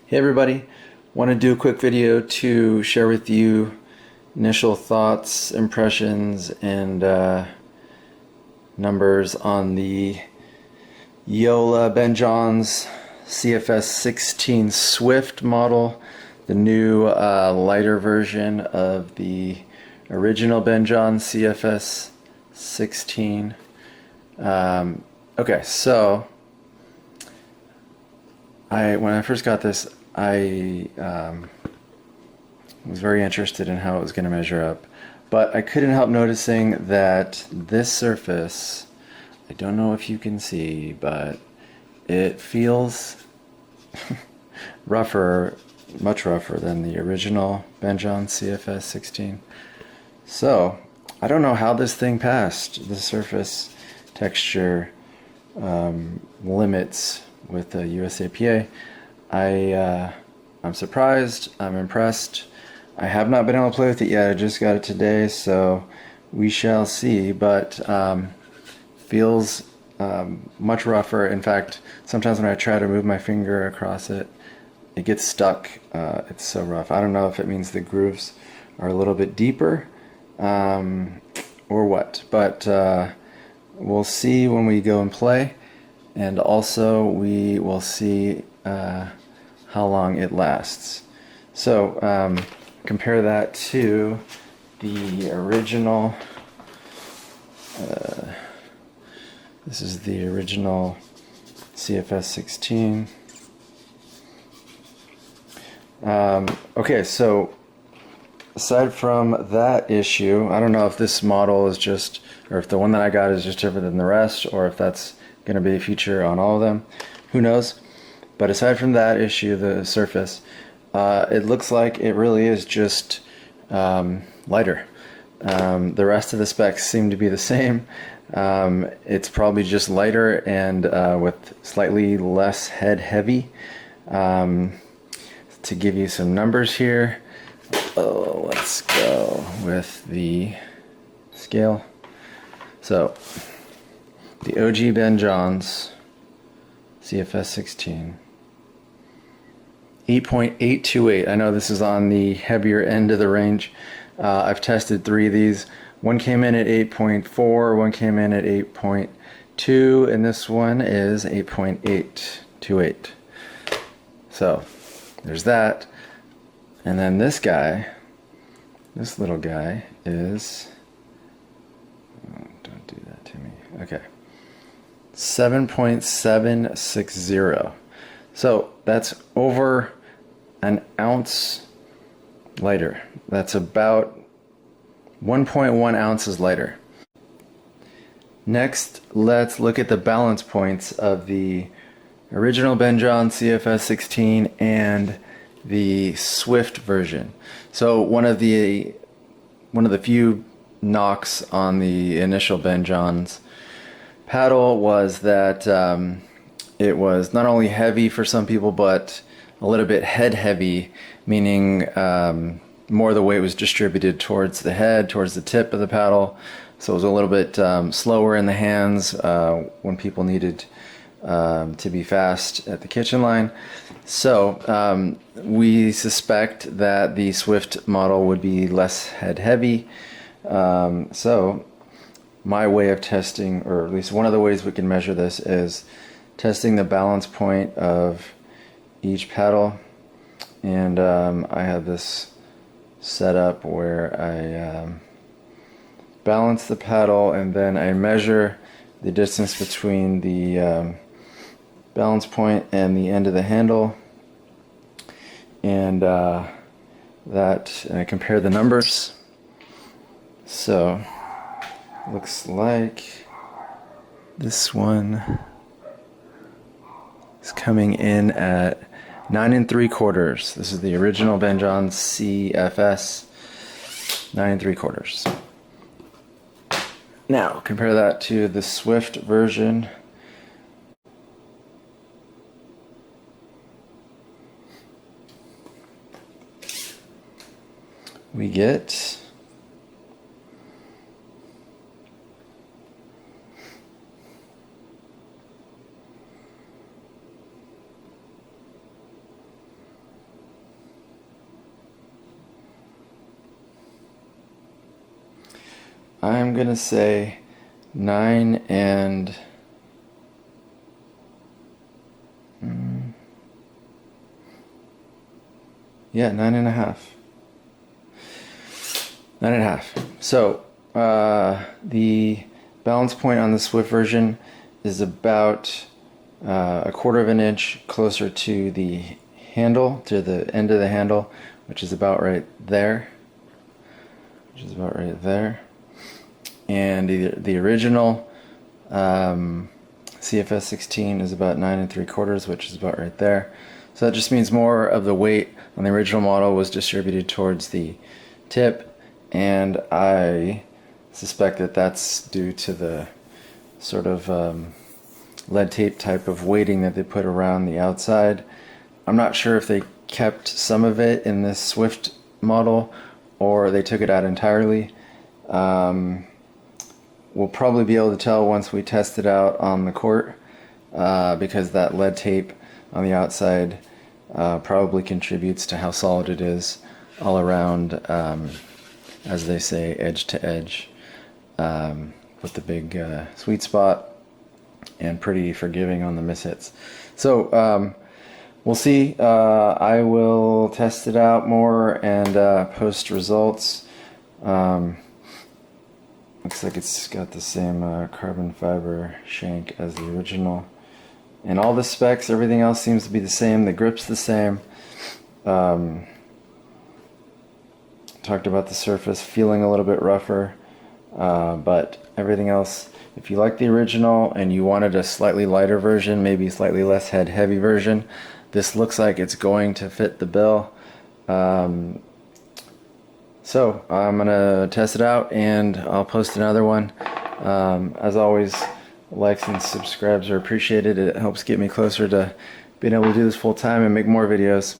Hey everybody, want to do a quick video to share with you initial thoughts, impressions, and numbers on the Joola Hyperion's CFS 16 Swift model, the new lighter version of the original Hyperion CFS 16. Okay, so when I first got this, I was very interested in how it was going to measure up, but I couldn't help noticing that this surface, I don't know if you can see, but it feels rougher, much rougher than the original Hyperion CFS 16. So I don't know how this thing passed the surface texture limits with the USAPA. I'm surprised, I'm impressed. I have not been able to play with it yet, I just got it today, so we shall see, but feels much rougher. In fact, sometimes when I try to move my finger across it, it gets stuck. It's so rough. I don't know if it means the grooves are a little bit deeper or what, but we'll see when we go and play, and also we will see how long it lasts. So compare that to the original. This is the original CFS 16. Okay, so aside from that issue, I don't know if this model is just, or if the one that I got is just different than the rest, or if that's going to be a feature on all of them. Who knows? But aside from that issue, the surface, it looks like it really is just lighter. The rest of the specs seem to be the same. It's probably just lighter and with slightly less head heavy. To give you some numbers here, let's go with the scale. So the OG Hyperion's CFS 16, 8.828. I know this is on the heavier end of the range. I've tested 3 of these. One came in at 8.4, one came in at 8.2, and this one is 8.828. So there's that. And then this guy, this little guy is, oh, don't do that to me. Okay. 7.760. So that's over an ounce lighter. That's about 1.1 ounces lighter. Next, let's look at the balance points of the original Hyperion CFS 16 and the Swift version. So one of the few knocks on the initial Hyperion's paddle was that it was not only heavy for some people, but a little bit head heavy, meaning more of the weight was distributed towards the head, towards the tip of the paddle. So it was a little bit slower in the hands when people needed to be fast at the kitchen line. So we suspect that the Swift model would be less head heavy. So my way of testing, or at least one of the ways we can measure this, is testing the balance point of each paddle. And I have this set up where I balance the paddle and then I measure the distance between the balance point and the end of the handle, and I compare the numbers. So looks like this one is coming in at 9 3/4. This is the original Hyperion CFS 9 3/4. Now compare that to the Swift version. We get I'm gonna say 9 and yeah, 9.5. 9.5. So the balance point on the Swift version is about a quarter of an inch closer to the handle, to the end of the handle, which is about right there. And the original CFS 16 is about 9 3/4, which is about right there. So that just means more of the weight on the original model was distributed towards the tip, and I suspect that that's due to the sort of lead tape type of weighting that they put around the outside. I'm not sure if they kept some of it in this Swift model or they took it out entirely. We'll probably be able to tell once we test it out on the court, because that lead tape on the outside probably contributes to how solid it is all around, as they say, edge to edge, with the big sweet spot, and pretty forgiving on the mishits. So we'll see. I will test it out more and post results. Looks like it's got the same carbon fiber shank as the original. And all the specs, everything else seems to be the same. The grip's the same. Talked about the surface feeling a little bit rougher. But everything else, if you like the original and you wanted a slightly lighter version, maybe slightly less head-heavy version, this looks like it's going to fit the bill. So I'm gonna test it out and I'll post another one. As always, likes and subscribes are appreciated. It helps get me closer to being able to do this full time and make more videos.